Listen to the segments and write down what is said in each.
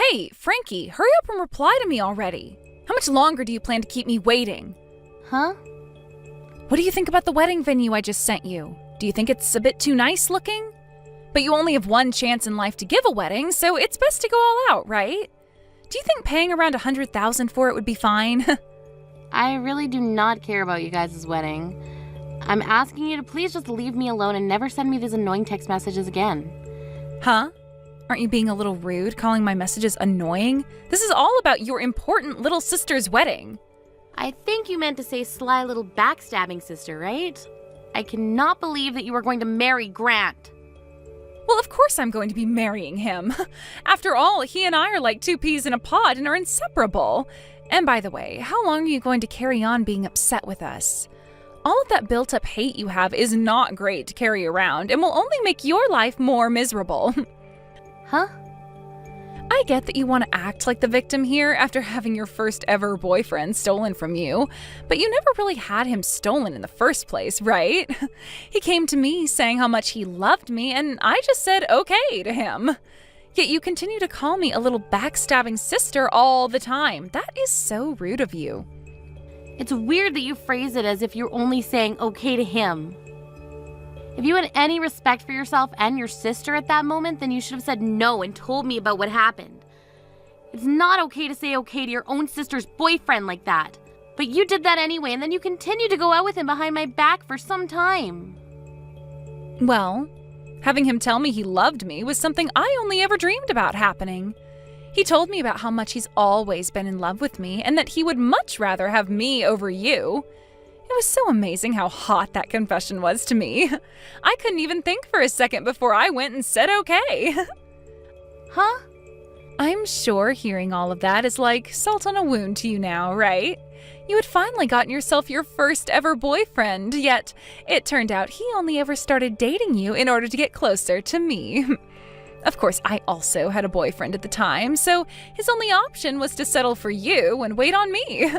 Hey, Frankie, hurry up and reply to me already. How much longer do you plan to keep me waiting? Huh? What do you think about the wedding venue I just sent you? Do you think it's a bit too nice looking? But you only have one chance in life to give a wedding, so it's best to go all out, right? Do you think paying around $100,000 for it would be fine? I really do not care about you guys' wedding. I'm asking you to please just leave me alone and never send me these annoying text messages again. Huh? Aren't you being a little rude, calling my messages annoying? This is all about your important little sister's wedding. I think you meant to say sly little backstabbing sister, right? I cannot believe that you are going to marry Grant. Well, of course I'm going to be marrying him. After all, he and I are like two peas in a pod and are inseparable. And by the way, how long are you going to carry on being upset with us? All of that built-up hate you have is not great to carry around and will only make your life more miserable. Huh? I get that you want to act like the victim here after having your first ever boyfriend stolen from you, but you never really had him stolen in the first place, right? He came to me saying how much he loved me, and I just said okay to him. Yet you continue to call me a little backstabbing sister all the time. That is so rude of you. It's weird that you phrase it as if you're only saying okay to him. If you had any respect for yourself and your sister at that moment, then you should have said no and told me about what happened. It's not okay to say okay to your own sister's boyfriend like that. But you did that anyway, and then you continued to go out with him behind my back for some time. Well, having him tell me he loved me was something I only ever dreamed about happening. He told me about how much he's always been in love with me and that he would much rather have me over you. It was so amazing how hot that confession was to me. I couldn't even think for a second before I went and said okay. Huh? I'm sure hearing all of that is like salt on a wound to you now, right? You had finally gotten yourself your first ever boyfriend, yet it turned out he only ever started dating you in order to get closer to me. Of course, I also had a boyfriend at the time, so his only option was to settle for you and wait on me.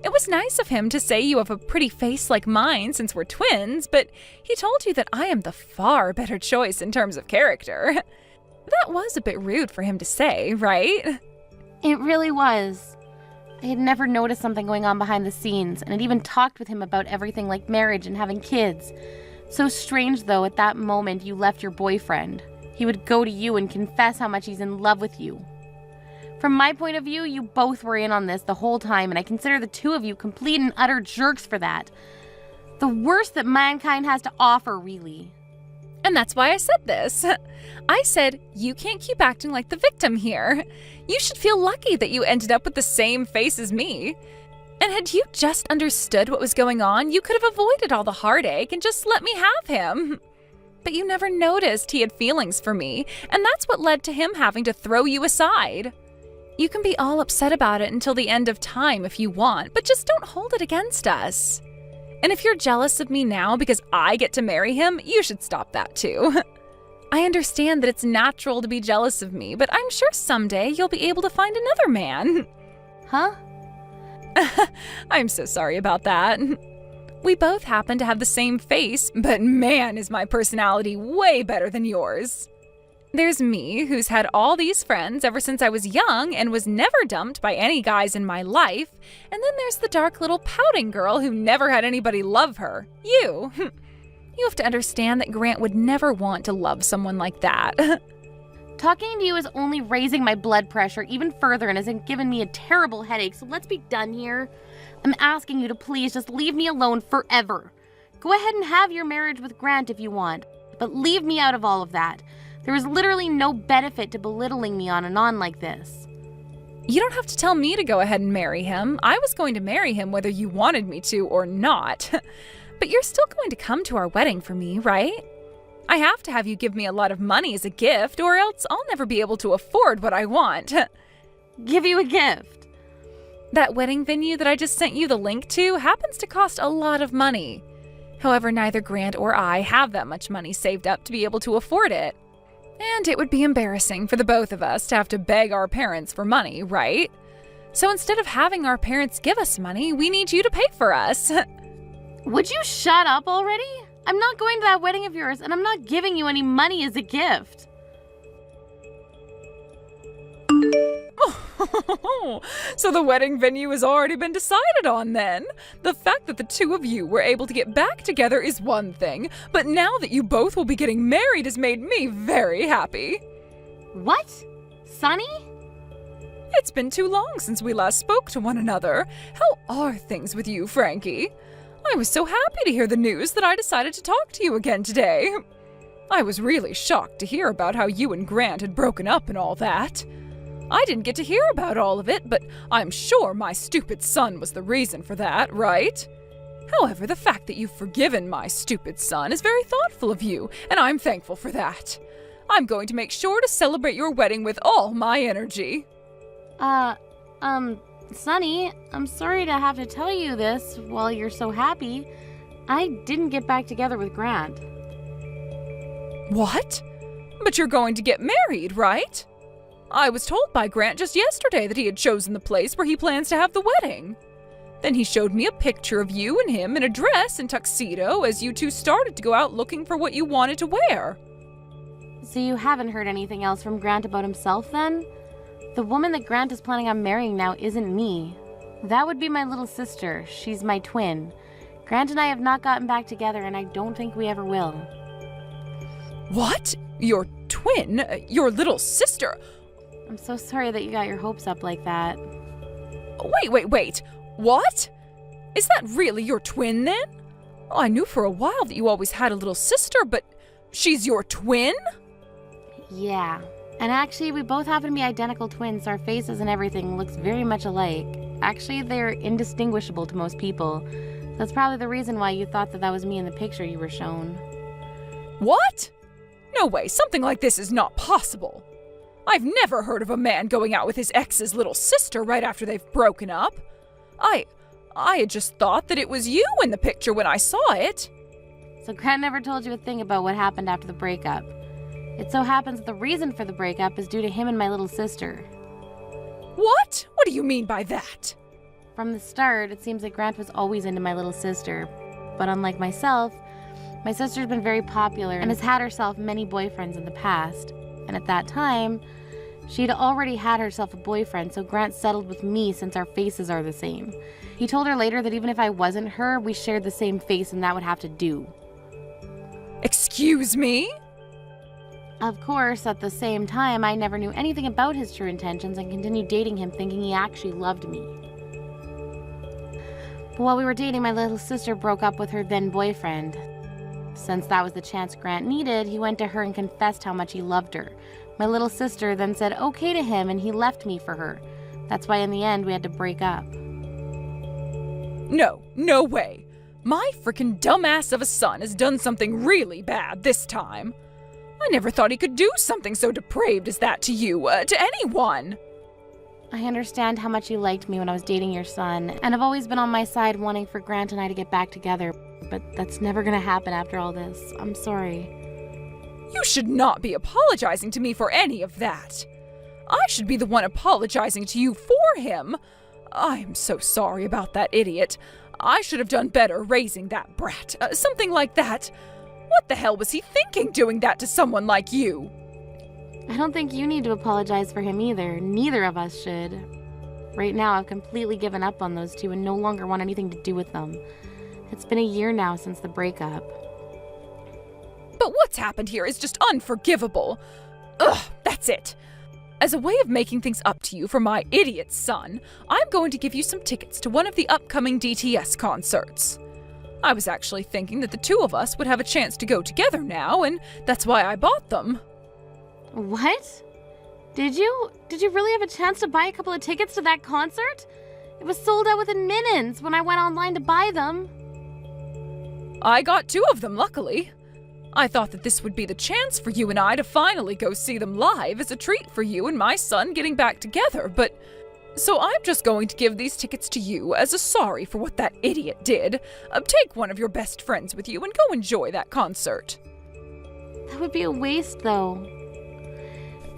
It was nice of him to say you have a pretty face like mine since we're twins, but he told you that I am the far better choice in terms of character. That was a bit rude for him to say, right? It really was. I had never noticed something going on behind the scenes, and had even talked with him about everything like marriage and having kids. So strange, though, at that moment you left your boyfriend. He would go to you and confess how much he's in love with you. From my point of view, you both were in on this the whole time, and I consider the two of you complete and utter jerks for that. The worst that mankind has to offer, really. And that's why I said this. I said, you can't keep acting like the victim here. You should feel lucky that you ended up with the same face as me. And had you just understood what was going on, you could have avoided all the heartache and just let me have him. But you never noticed he had feelings for me, and that's what led to him having to throw you aside. You can be all upset about it until the end of time if you want, but just don't hold it against us. And if you're jealous of me now because I get to marry him, you should stop that too. I understand that it's natural to be jealous of me, but I'm sure someday you'll be able to find another man. Huh? I'm so sorry about that. We both happen to have the same face, but man, is my personality way better than yours. There's me, who's had all these friends ever since I was young and was never dumped by any guys in my life. And then there's the dark little pouting girl who never had anybody love her. You. You have to understand that Grant would never want to love someone like that. Talking to you is only raising my blood pressure even further and has given me a terrible headache, so let's be done here. I'm asking you to please just leave me alone forever. Go ahead and have your marriage with Grant if you want, but leave me out of all of that. There is literally no benefit to belittling me on and on like this. You don't have to tell me to go ahead and marry him. I was going to marry him whether you wanted me to or not. But you're still going to come to our wedding for me, right? I have to have you give me a lot of money as a gift, or else I'll never be able to afford what I want. Give you a gift? That wedding venue that I just sent you the link to happens to cost a lot of money. However, neither Grant or I have that much money saved up to be able to afford it. And it would be embarrassing for the both of us to have to beg our parents for money, right? So instead of having our parents give us money, we need you to pay for us. Would you shut up already? I'm not going to that wedding of yours, and I'm not giving you any money as a gift. So the wedding venue has already been decided on then. The fact that the two of you were able to get back together is one thing, but now that you both will be getting married has made me very happy. What? Sonny? It's been too long since we last spoke to one another. How are things with you, Frankie? I was so happy to hear the news that I decided to talk to you again today. I was really shocked to hear about how you and Grant had broken up and all that. I didn't get to hear about all of it, but I'm sure my stupid son was the reason for that, right? However, the fact that you've forgiven my stupid son is very thoughtful of you, and I'm thankful for that. I'm going to make sure to celebrate your wedding with all my energy. Sonny, I'm sorry to have to tell you this while you're so happy. I didn't get back together with Grant. What? But you're going to get married, right? I was told by Grant just yesterday that he had chosen the place where he plans to have the wedding. Then he showed me a picture of you and him in a dress and tuxedo as you two started to go out looking for what you wanted to wear. So you haven't heard anything else from Grant about himself then? The woman that Grant is planning on marrying now isn't me. That would be my little sister. She's my twin. Grant and I have not gotten back together, and I don't think we ever will. What? Your twin? Your little sister? I'm so sorry that you got your hopes up like that. Wait. What? Is that really your twin then? Oh, I knew for a while that you always had a little sister, but she's your twin? Yeah. And actually, we both happen to be identical twins, so our faces and everything looks very much alike. Actually, they're indistinguishable to most people. That's probably the reason why you thought that that was me in the picture you were shown. What? No way, something like this is not possible. I've never heard of a man going out with his ex's little sister right after they've broken up. I had just thought that it was you in the picture when I saw it. So Grant never told you a thing about what happened after the breakup. It so happens that the reason for the breakup is due to him and my little sister. What? What do you mean by that? From the start, it seems that Grant was always into my little sister. But unlike myself, my sister's been very popular and has had herself many boyfriends in the past. And at that time, she'd already had herself a boyfriend, so Grant settled with me since our faces are the same. He told her later that even if I wasn't her, we shared the same face and that would have to do. Excuse me? Of course, at the same time, I never knew anything about his true intentions and continued dating him thinking he actually loved me. But while we were dating, my little sister broke up with her then boyfriend. Since that was the chance Grant needed, he went to her and confessed how much he loved her. My little sister then said okay to him and he left me for her. That's why in the end we had to break up. No way. My frickin' dumbass of a son has done something really bad this time. I never thought he could do something so depraved as that to you, to anyone. I understand how much you liked me when I was dating your son, and have always been on my side wanting for Grant and I to get back together, but that's never gonna happen after all this. I'm sorry. You should not be apologizing to me for any of that. I should be the one apologizing to you for him. I'm so sorry about that idiot. I should have done better raising that brat, something like that. What the hell was he thinking doing that to someone like you? I don't think you need to apologize for him either. Neither of us should. Right now, I've completely given up on those two and no longer want anything to do with them. It's been a year now since the breakup. But what's happened here is just unforgivable. Ugh, that's it. As a way of making things up to you for my idiot son, I'm going to give you some tickets to one of the upcoming DTS concerts. I was actually thinking that the two of us would have a chance to go together now, and that's why I bought them. What? Did you really have a chance to buy a couple of tickets to that concert? It was sold out within minutes when I went online to buy them. I got 2 of them, luckily. I thought that this would be the chance for you and I to finally go see them live as a treat for you and my son getting back together, but... So I'm just going to give these tickets to you as a sorry for what that idiot did. Take one of your best friends with you and go enjoy that concert. That would be a waste, though.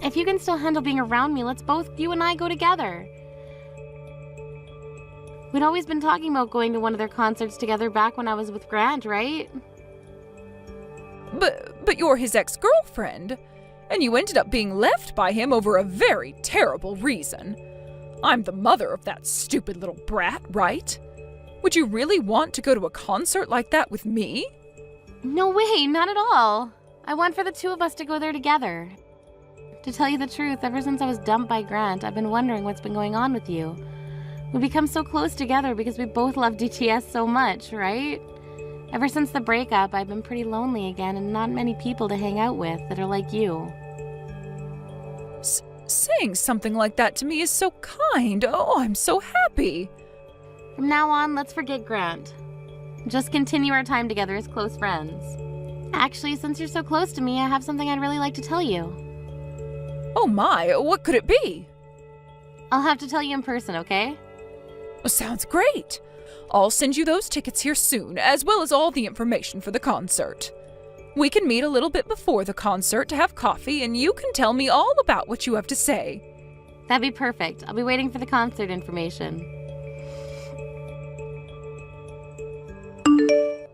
If you can still handle being around me, let's both, you and I, go together. We'd always been talking about going to one of their concerts together back when I was with Grant, right? But you're his ex-girlfriend, and you ended up being left by him over a very terrible reason. I'm the mother of that stupid little brat, right? Would you really want to go to a concert like that with me? No way, not at all. I want for the two of us to go there together. To tell you the truth, ever since I was dumped by Grant, I've been wondering what's been going on with you. We become so close together because we both love DTS so much, right? Ever since the breakup, I've been pretty lonely again and not many people to hang out with that are like you. Saying something like that to me is so kind. Oh, I'm so happy. From now on, let's forget Grant. Just continue our time together as close friends. Actually, since you're so close to me, I have something I'd really like to tell you. Oh my, what could it be? I'll have to tell you in person, okay? Sounds great. I'll send you those tickets here soon, as well as all the information for the concert. We can meet a little bit before the concert to have coffee, and you can tell me all about what you have to say. That'd be perfect. I'll be waiting for the concert information.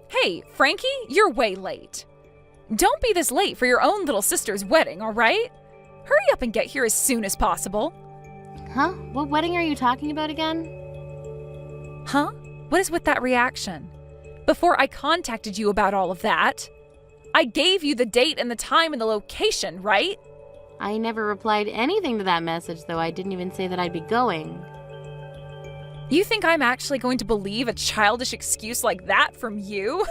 Hey, Frankie, you're way late. Don't be this late for your own little sister's wedding, all right? Hurry up and get here as soon as possible. Huh? What wedding are you talking about again? Huh? What is with that reaction? Before I contacted you about all of that, I gave you the date and the time and the location, right? I never replied anything to that message, though. I didn't even say that I'd be going. You think I'm actually going to believe a childish excuse like that from you?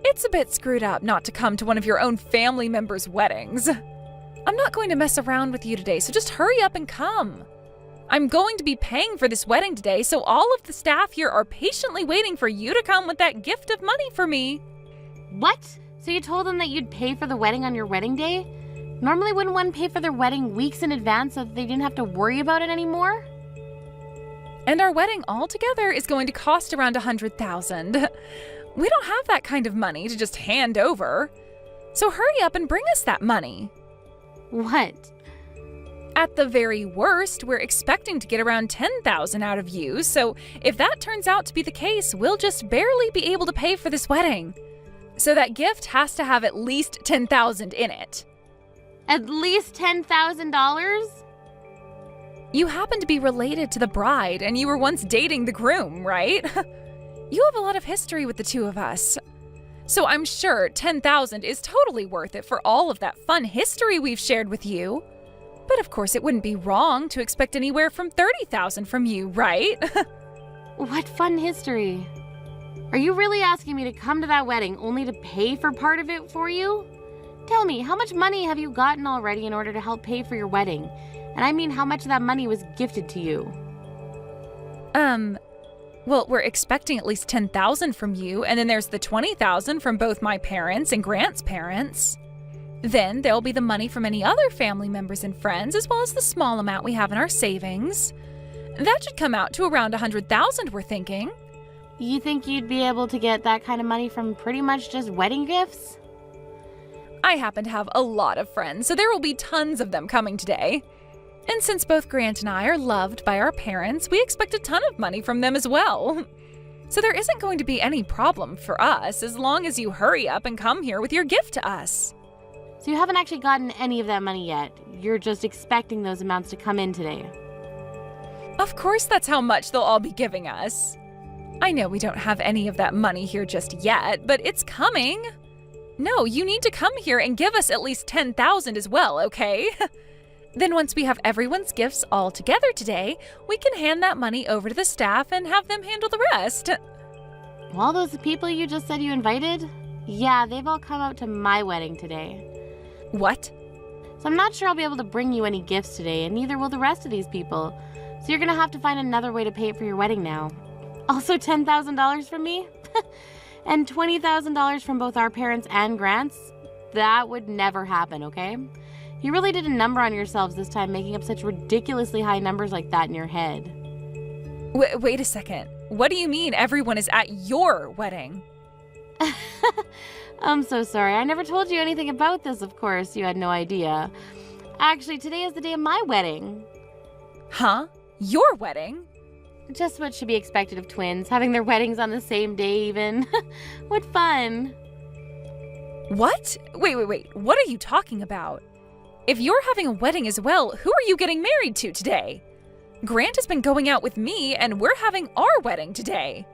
It's a bit screwed up not to come to one of your own family members' weddings. I'm not going to mess around with you today, so just hurry up and come. I'm going to be paying for this wedding today, so all of the staff here are patiently waiting for you to come with that gift of money for me. What? So you told them that you'd pay for the wedding on your wedding day? Normally wouldn't one pay for their wedding weeks in advance so that they didn't have to worry about it anymore? And our wedding altogether is going to cost around $100,000. We don't have that kind of money to just hand over. So hurry up and bring us that money. What? At the very worst, we're expecting to get around $10,000 out of you, so if that turns out to be the case, we'll just barely be able to pay for this wedding. So that gift has to have at least $10,000 in it. At least $10,000? You happen to be related to the bride, and you were once dating the groom, right? You have a lot of history with the two of us. So I'm sure $10,000 is totally worth it for all of that fun history we've shared with you. But of course, it wouldn't be wrong to expect anywhere from $30,000 from you, right? What fun history. Are you really asking me to come to that wedding only to pay for part of it for you? Tell me, how much money have you gotten already in order to help pay for your wedding? And I mean how much of that money was gifted to you. Well, we're expecting at least $10,000 from you, and then there's the $20,000 from both my parents and Grant's parents. Then there'll be the money from any other family members and friends, as well as the small amount we have in our savings. That should come out to around $100,000, we're thinking. You think you'd be able to get that kind of money from pretty much just wedding gifts? I happen to have a lot of friends, so there will be tons of them coming today. And since both Grant and I are loved by our parents, we expect a ton of money from them as well. So there isn't going to be any problem for us as long as you hurry up and come here with your gift to us. So you haven't actually gotten any of that money yet. You're just expecting those amounts to come in today. Of course that's how much they'll all be giving us. I know we don't have any of that money here just yet, but it's coming. No, you need to come here and give us at least $10,000 as well, okay? Then once we have everyone's gifts all together today, we can hand that money over to the staff and have them handle the rest. All those people you just said you invited? Yeah, they've all come out to my wedding today. What? So I'm not sure I'll be able to bring you any gifts today, and neither will the rest of these people. So you're gonna have to find another way to pay for your wedding now. Also $10,000 from me? And $20,000 from both our parents and Grant's? That would never happen, okay? You really did a number on yourselves this time, making up such ridiculously high numbers like that in your head. Wait a second. What do you mean everyone is at your wedding? I'm so sorry. I never told you anything about this, of course. You had no idea. Actually, today is the day of my wedding. Huh? Your wedding? Just what should be expected of twins, having their weddings on the same day even. What fun. What? Wait. What are you talking about? If you're having a wedding as well, who are you getting married to today? Grant has been going out with me, and we're having our wedding today.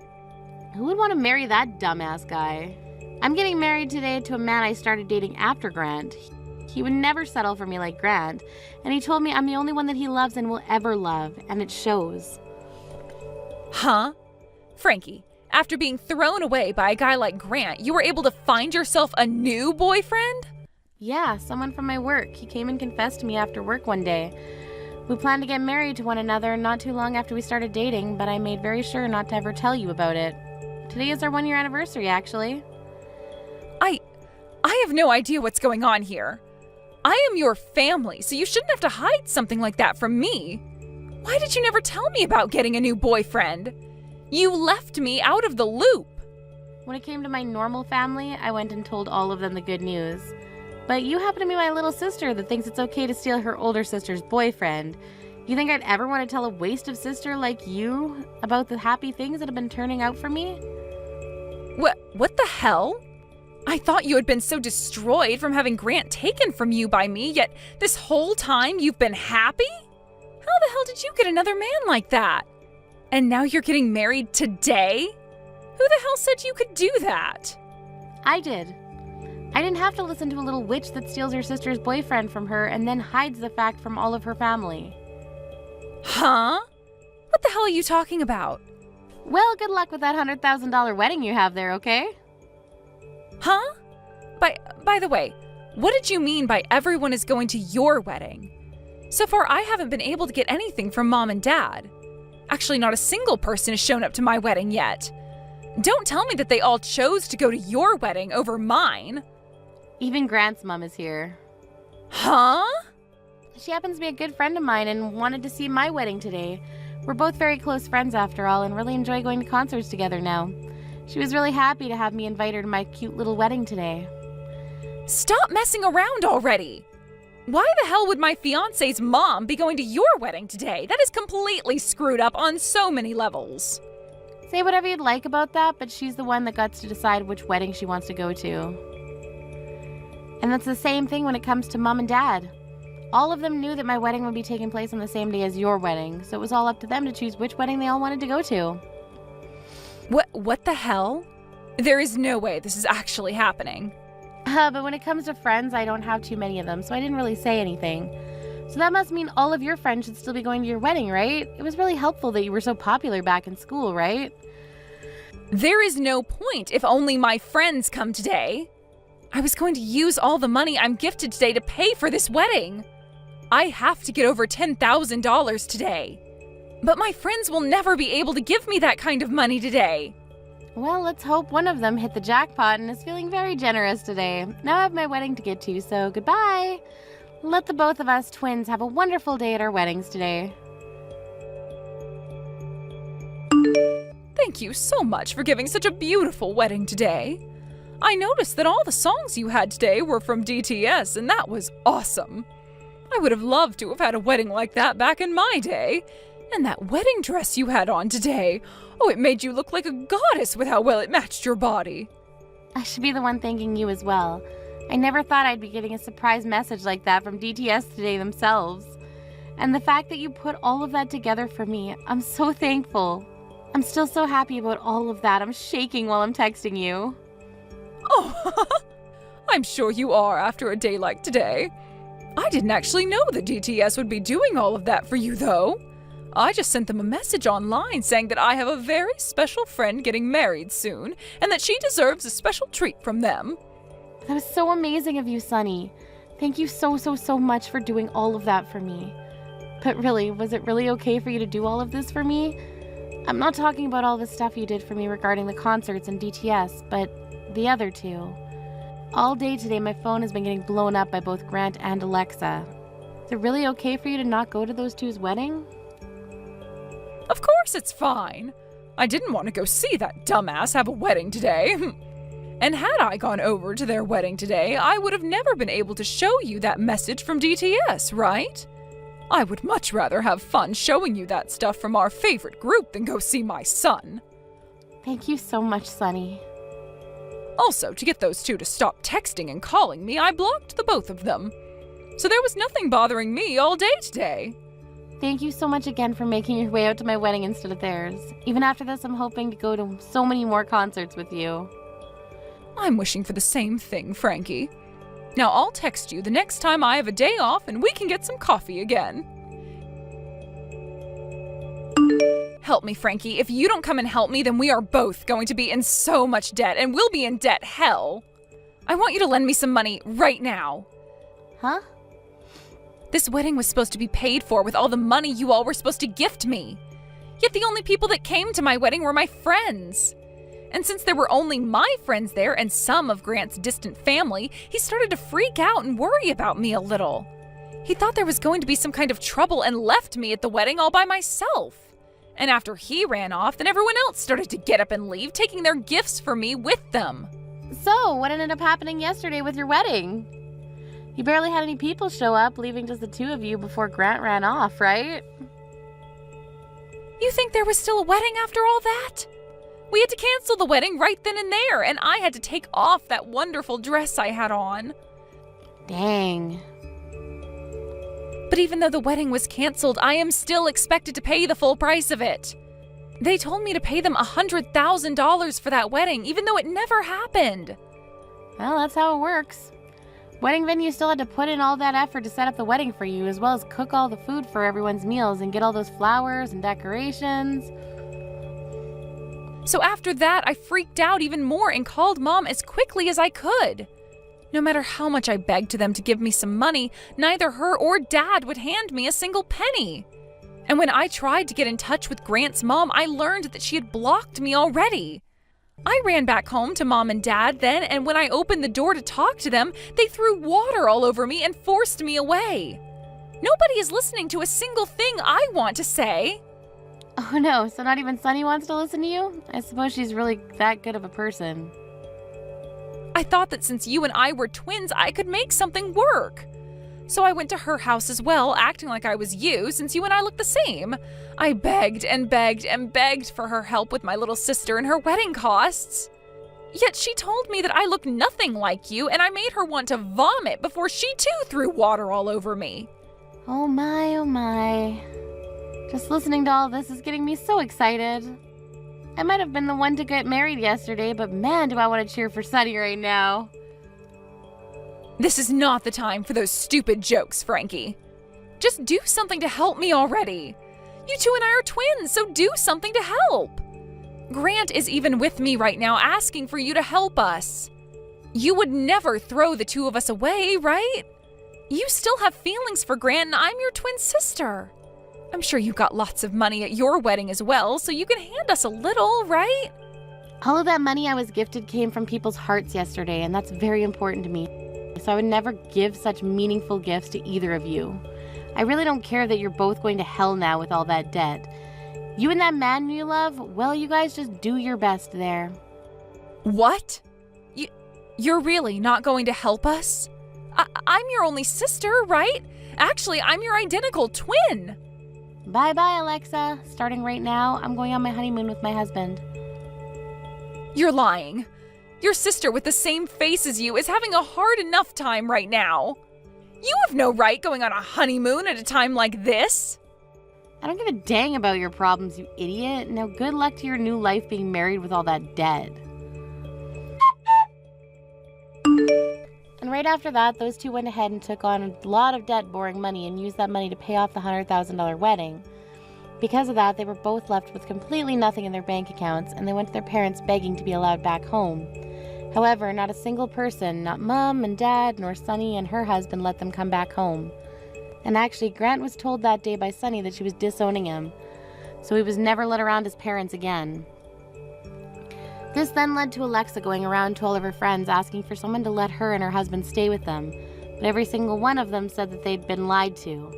Who would want to marry that dumbass guy? I'm getting married today to a man I started dating after Grant. He would never settle for me like Grant, and he told me I'm the only one that he loves and will ever love, and it shows. Huh? Frankie, after being thrown away by a guy like Grant, you were able to find yourself a new boyfriend? Yeah, someone from my work. He came and confessed to me after work one day. We planned to get married to one another not too long after we started dating, but I made very sure not to ever tell you about it. Today is our 1-year anniversary, actually. I have no idea what's going on here. I am your family, so you shouldn't have to hide something like that from me. Why did you never tell me about getting a new boyfriend? You left me out of the loop. When it came to my normal family, I went and told all of them the good news. But you happen to be my little sister that thinks it's okay to steal her older sister's boyfriend. You think I'd ever want to tell a waste of sister like you about the happy things that have been turning out for me? What the hell? I thought you had been so destroyed from having Grant taken from you by me, yet this whole time you've been happy? How the hell did you get another man like that? And now you're getting married today? Who the hell said you could do that? I did. I didn't have to listen to a little witch that steals her sister's boyfriend from her and then hides the fact from all of her family. Huh? What the hell are you talking about? Well, good luck with that $100,000 wedding you have there, okay? Huh? By the way, what did you mean by everyone is going to your wedding? So far, I haven't been able to get anything from Mom and Dad. Actually, not a single person has shown up to my wedding yet. Don't tell me that they all chose to go to your wedding over mine. Even Grant's mom is here. Huh? She happens to be a good friend of mine and wanted to see my wedding today. We're both very close friends after all and really enjoy going to concerts together now. She was really happy to have me invite her to my cute little wedding today. Stop messing around already! Why the hell would my fiance's mom be going to your wedding today? That is completely screwed up on so many levels. Say whatever you'd like about that, but she's the one that gets to decide which wedding she wants to go to. And that's the same thing when it comes to Mom and Dad. All of them knew that my wedding would be taking place on the same day as your wedding, so it was all up to them to choose which wedding they all wanted to go to. What the hell? There is no way this is actually happening. But when it comes to friends, I don't have too many of them, so I didn't really say anything. So that must mean all of your friends should still be going to your wedding, right? It was really helpful that you were so popular back in school, right? There is no point if only my friends come today. I was going to use all the money I'm gifted today to pay for this wedding. I have to get over $10,000 today. But my friends will never be able to give me that kind of money today. Well, let's hope one of them hit the jackpot and is feeling very generous today. Now I have my wedding to get to, so goodbye. Let the both of us twins have a wonderful day at our weddings today. Thank you so much for giving such a beautiful wedding today. I noticed that all the songs you had today were from DTS, and that was awesome. I would have loved to have had a wedding like that back in my day. And that wedding dress you had on today. Oh, it made you look like a goddess with how well it matched your body. I should be the one thanking you as well. I never thought I'd be getting a surprise message like that from DTS today themselves. And the fact that you put all of that together for me, I'm so thankful. I'm still so happy about all of that. I'm shaking while I'm texting you. Oh, I'm sure you are after a day like today. I didn't actually know that DTS would be doing all of that for you, though. I just sent them a message online saying that I have a very special friend getting married soon and that she deserves a special treat from them. That was so amazing of you, Sunny. Thank you so much for doing all of that for me. But really, was it really okay for you to do all of this for me? I'm not talking about all the stuff you did for me regarding the concerts and DTS, but the other two. All day today, my phone has been getting blown up by both Grant and Alexa. Is it really okay for you to not go to those two's wedding? Of course it's fine. I didn't want to go see that dumbass have a wedding today. And had I gone over to their wedding today, I would have never been able to show you that message from DTS, right? I would much rather have fun showing you that stuff from our favorite group than go see my son. Thank you so much, Sunny. Also, to get those two to stop texting and calling me, I blocked the both of them. So there was nothing bothering me all day today. Thank you so much again for making your way out to my wedding instead of theirs. Even after this, I'm hoping to go to so many more concerts with you. I'm wishing for the same thing, Frankie. Now I'll text you the next time I have a day off and we can get some coffee again. Help me, Frankie. If you don't come and help me, then we are both going to be in so much debt, and we'll be in debt hell. I want you to lend me some money right now. Huh? This wedding was supposed to be paid for with all the money you all were supposed to gift me. Yet the only people that came to my wedding were my friends. And since there were only my friends there and some of Grant's distant family, he started to freak out and worry about me a little. He thought there was going to be some kind of trouble and left me at the wedding all by myself. And after he ran off, then everyone else started to get up and leave, taking their gifts for me with them. So, what ended up happening yesterday with your wedding? You barely had any people show up, leaving just the two of you before Grant ran off, right? You think there was still a wedding after all that? We had to cancel the wedding right then and there, and I had to take off that wonderful dress I had on. Dang. But even though the wedding was canceled, I am still expected to pay the full price of it. They told me to pay them $100,000 for that wedding, even though it never happened. Well, that's how it works. Wedding venue still had to put in all that effort to set up the wedding for you, as well as cook all the food for everyone's meals and get all those flowers and decorations. So after that, I freaked out even more and called Mom as quickly as I could. No matter how much I begged to them to give me some money, neither her or Dad would hand me a single penny. And when I tried to get in touch with Grant's mom, I learned that she had blocked me already. I ran back home to Mom and Dad then, and when I opened the door to talk to them, they threw water all over me and forced me away. Nobody is listening to a single thing I want to say. Oh no, so not even Sunny wants to listen to you? I suppose she's really that good of a person. I thought that since you and I were twins, I could make something work. So I went to her house as well, acting like I was you, since you and I look the same. I begged and begged and begged for her help with my little sister and her wedding costs. Yet she told me that I look nothing like you, and I made her want to vomit before she too threw water all over me. Oh my, oh my. Just listening to all this is getting me so excited. I might have been the one to get married yesterday, but man, do I want to cheer for Sunny right now. This is not the time for those stupid jokes, Frankie. Just do something to help me already. You two and I are twins, so do something to help. Grant is even with me right now asking for you to help us. You would never throw the two of us away, right? You still have feelings for Grant, and I'm your twin sister. I'm sure you got lots of money at your wedding as well, so you can hand us a little, right? All of that money I was gifted came from people's hearts yesterday, and that's very important to me. So I would never give such meaningful gifts to either of you. I really don't care that you're both going to hell now with all that debt. You and that man you love, well, you guys just do your best there. What? You're really not going to help us? I'm your only sister, right? Actually, I'm your identical twin. Bye-bye, Alexa. Starting right now, I'm going on my honeymoon with my husband. You're lying. Your sister with the same face as you is having a hard enough time right now. You have no right going on a honeymoon at a time like this. I don't give a dang about your problems, you idiot. Now good luck to your new life being married with all that debt. And right after that, those two went ahead and took on a lot of debt, borrowing money, and used that money to pay off the $100,000 wedding. Because of that, they were both left with completely nothing in their bank accounts, and they went to their parents begging to be allowed back home. However, not a single person, not Mom and Dad, nor Sunny and her husband, let them come back home. And actually, Grant was told that day by Sunny that she was disowning him, so he was never let around his parents again. This then led to Alexa going around to all of her friends asking for someone to let her and her husband stay with them, but every single one of them said that they'd been lied to.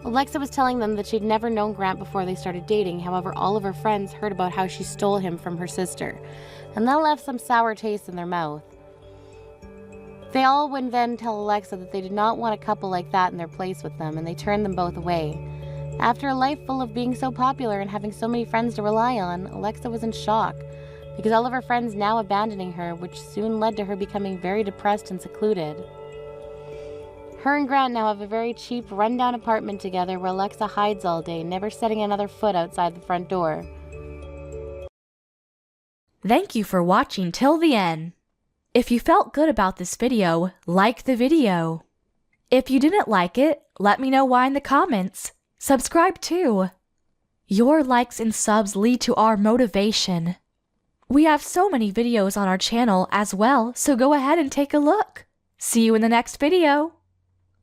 Alexa was telling them that she'd never known Grant before they started dating, however all of her friends heard about how she stole him from her sister, and that left some sour taste in their mouth. They all would then tell Alexa that they did not want a couple like that in their place with them, and they turned them both away. After a life full of being so popular and having so many friends to rely on, Alexa was in shock, because all of her friends now abandoning her, which soon led to her becoming very depressed and secluded. Her and Grant now have a very cheap, rundown apartment together where Alexa hides all day, never setting another foot outside the front door. Thank you for watching till the end. If you felt good about this video, like the video. If you didn't like it, let me know why in the comments. Subscribe too. Your likes and subs lead to our motivation. We have so many videos on our channel as well, so go ahead and take a look. See you in the next video.